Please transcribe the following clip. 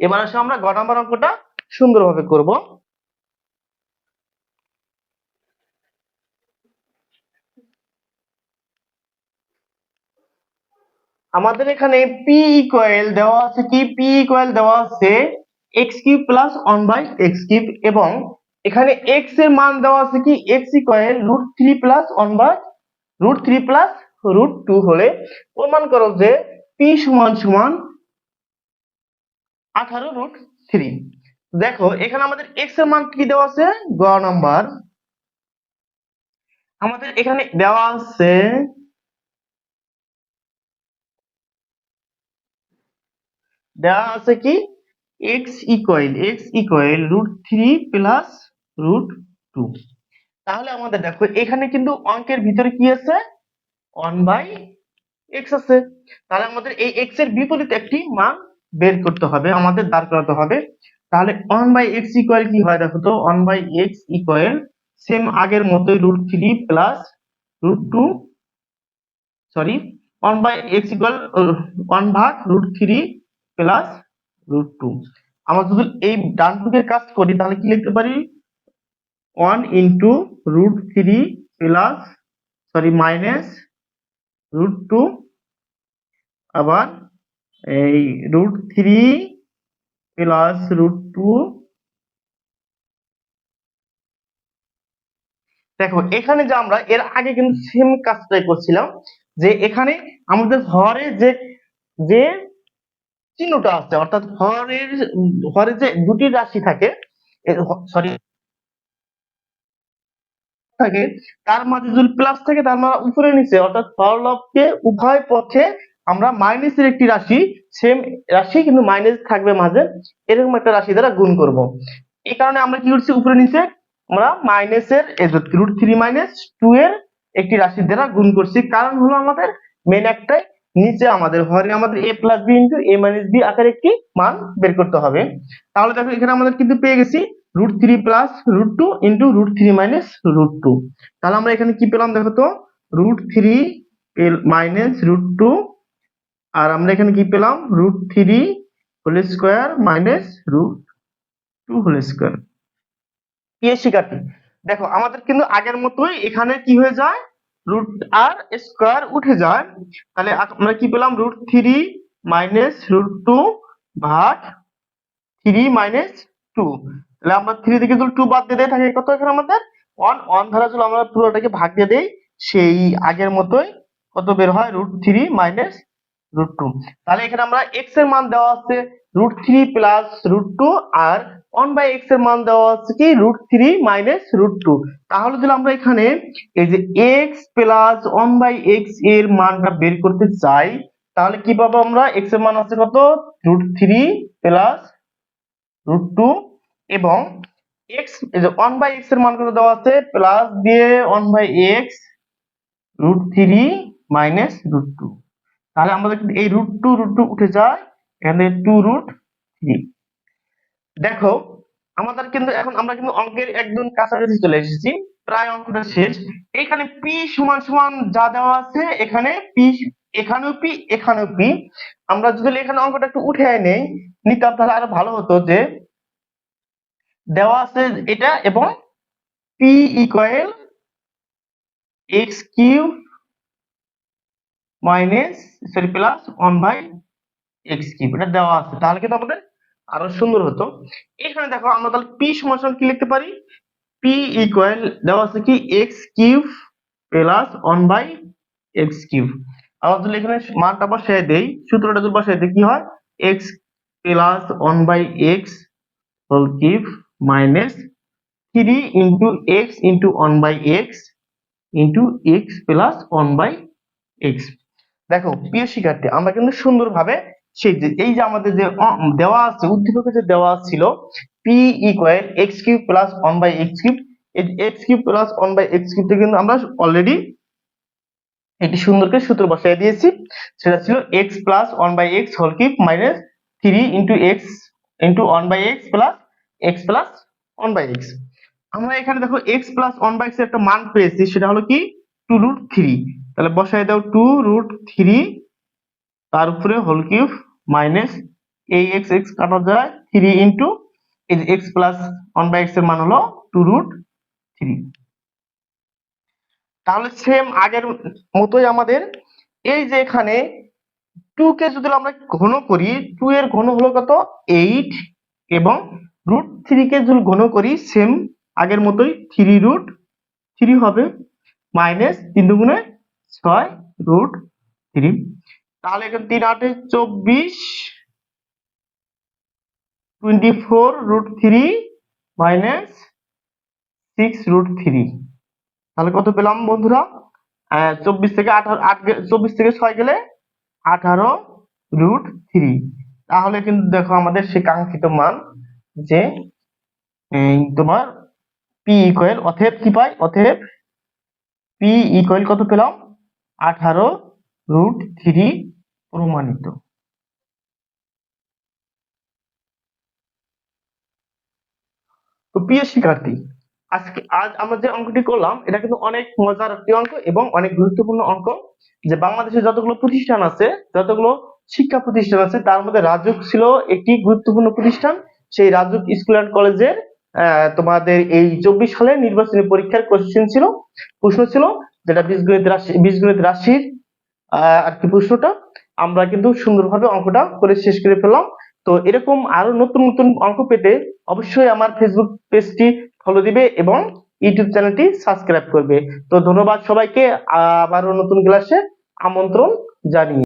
এবার আসলে আমরা গ নাম্বার অঙ্কটা সুন্দরভাবে করব। আমাদের এখানে পি ইকুয়াল দেওয়া আছে কি, পি ইকুয়াল দেওয়া আছে x cube plus one by x cube, এবং এখানে এক্স এর মান দেওয়া আছে কি x equal root three plus one by root three plus root two হলে প্রমাণ করো যে পি সমান সমান 18√3। দেখো এখানে আমাদের এক্স এর মান কি দেওয়া আছে, গ নাম্বার আমাদের এখানে দেওয়া আছে কি x equal root three plus root two. তাহলে আমাদের দেখো এখানে কিন্তু অঙ্কের ভিতরে কি আছে, ওয়ান বাই এক্স আছে। তাহলে আমাদের এই এক্স এর বিপরীতে একটি মান বের করতে হবে, আমাদের দাঁড় করাতে হবে। তাহলে ওয়ান বাই এক্স ইকুয়াল কি হয় দেখো তো, one by x equal same আগের মতোই root three plus root two, sorry one by x equal one ভাগ root three plus root two. আমরা যদি এই ডান দিকের কাজ করি তাহলে কি লিখতে পারি, one into root three plus minus root two, আবার এই root three plus root two. দেখো এখানে যে আমরা এর আগে কিন্তু সেম কাজটাই করছিলাম, যে এখানে আমাদের হরে যে যে চিহ্নটা আছে, অর্থাৎ হরে যে দুটি রাশি থাকে, সরি থাকে, তার মাঝে যদি প্লাস থাকে তার মানে উপরে নিচে অর্থাৎ হরলবকে উভয় পক্ষে আমরা মাইনাসের একটি রাশি, সেম রাশি কিন্তু মাইনাস থাকবে মাঝে, এরকম একটা রাশি দ্বারা গুণ করব। এই কারণে আমরা কি করছি, উপরে নিচে আমরা মাইনাসের রুট থ্রি মাইনাস টু এর একটি রাশি দ্বারা গুণ করছি। কারণ হলো আমাদের মেন একটাই, নিচে আমাদের হরে আমাদের এ প্লাস বি ইন্টু এ মাইনাস বি আকারে একটি মান বের করতে হবে। তাহলে দেখো এখানে আমাদের কিন্তু পেয়ে গেছি root three plus root two into root three minus root two. তাহলে আমরা এখানে কি পেলাম দেখো তো, root three minus root two, আর আমরা এখানে কি পেলাম root three whole square minus root two whole square. প্রিয় শিক্ষার্থী দেখো আমাদের কিন্তু আগের মতোই এখানে কি হয়ে যায়, রুট আর স্কোয়ার উঠে যায়। তাহলে আমরা কি পেলাম, root three minus root two ভাগ থ্রি মাইনাস টু। তাহলে আমরা থ্রি থেকে যদি টু বাদ দিয়ে দেই থাকে কত, এখানে আমাদের ওয়ান, ওয়ান ধারা যদি আমরা পুরোটাকে ভাগ দিয়ে দেই সেই আগের মতোই কত বের হয়, root three minus root two. তাহলে এখানে আমরা এক্স এর মান দেওয়া আছে root three plus root two, আর ওয়ান বাই এক্স এর মান দেওয়া আছে কি root three minus root two. তাহলে যদি আমরা এখানে এই যে x plus one by x এর মানটা বের করতে চাই, তাহলে কি পাবো আমরা, এক্স এর মান আছে কত, root three plus root two, এবং এক্স এই যে ওয়ান বাই এক্স এর মান কত দেওয়া আছে, প্লাস দিয়ে one by x root three minus root two. তাহলে আমাদের এই রুট টু উঠে যায়, এখানে টু রুট থ্রি। দেখো আমাদের কিন্তু এখন আমরা কিন্তু অঙ্কের একদম কাছাকাছি চলে এসেছি, প্রায় অঙ্কটা শেষ। এখানে পি সমান সমান যা দেওয়া আছে, এখানে পি, এখানেও পি, এখানেও পি। আমরা যদি এখানে অঙ্কটা একটু উঠে নেই নিতাম তাহলে আরো ভালো হতো, যে দেওয়া আছে এটা, এবং P equal x cube minus plus one by x cube, এটা দেওয়া আছে। তাহলে কিন্তু আমাদের আরো সুন্দর হতো। এখানে দেখো আমরা তাহলে পি সমান কি লিখতে পারি, পি ইকুয়াল দেওয়া আছে কি x cube plus one by x cube. আবার যদি এখানে মানটা বসাই দেই, সূত্রটা যদি বসাই দেই কি হয়, x plus one by x whole cube minus three into x into one by x into x plus one by x. দেখো প্রিয় শিক্ষার্থী আমরা কিন্তু সুন্দরভাবে সেই যে এই যে আমাদের যে দেওয়া আছে উদ্দীপকে যে দেওয়া ছিল P equal x cube plus one by x cube, x cube plus one by x cube কিন্তু আমরা অলরেডি এটি সুন্দর করে সূত্র বসাই দিয়েছি। সেটা ছিল x plus one by x whole cube minus three into x into one by x plus one by x. আমরা এখানে দেখো x plus one by x এর একটা মান পেয়েছি, সেটা হলো কি টু রুট থ্রি। তাহলে বসাই দাও টু রুট থ্রি, তার উপরে হোল কিউব মাইনাস এই এক্স এক্স কাটা যায় 3 ইন্টু এই যে এক্স প্লাস 1/x এর মান হলো 2√3। তাহলে সেম আগের মতোই আমাদের এই যে এখানে 2 কে যদি আমরা ঘন করি, 2 এর ঘন হলো কত 8, এবং √3 কে যদি ঘন করি সেম আগের মতোই 3√3 হবে, মাইনাস 3 দুগুণে 6√3। তাহলে এখানে 3 8 24, 24√3 মাইনাস 6√3। তাহলে কত পেলাম বন্ধুরা? 24 থেকে 24 থেকে 6 গেলে 18√3। তাহলে কিন্তু দেখো আমাদের সেই কাঙ্ক্ষিত মান যে তোমার পি ইকুয়াল, অতএব কি পাই, অতএব পি ইকুয়াল কত পেলাম 18√3 প্রমাণিত। তো প্রিয় শিক্ষার্থী, আজ আমরা যে অঙ্কটি করলাম এটা কিন্তু অনেক মজার একটি অঙ্ক এবং অনেক গুরুত্বপূর্ণ অঙ্ক। যে বাংলাদেশে যতগুলো প্রতিষ্ঠান আছে, যতগুলো শিক্ষা প্রতিষ্ঠান আছে, তার মধ্যে রাজুক ছিল একটি গুরুত্বপূর্ণ প্রতিষ্ঠান। সেই রাজুক স্কুল অ্যান্ড কলেজের তোমাদের এই 24 সালের নির্বাচনী পরীক্ষার প্রশ্ন ছিল যেটা বীজগণিত রাশির আর কি প্রশ্নটা। আমরা কিন্তু সুন্দরভাবে অঙ্কটা করে শেষ করে ফেললাম। তো এরকম আরো নতুন নতুন অঙ্ক পেতে অবশ্যই আমার ফেসবুক পেজটি ফলো দিবে এবং ইউটিউব চ্যানেলটি সাবস্ক্রাইব করবে। তো ধন্যবাদ সবাইকে, আবারও নতুন ক্লাসে আমন্ত্রণ জানিয়ে।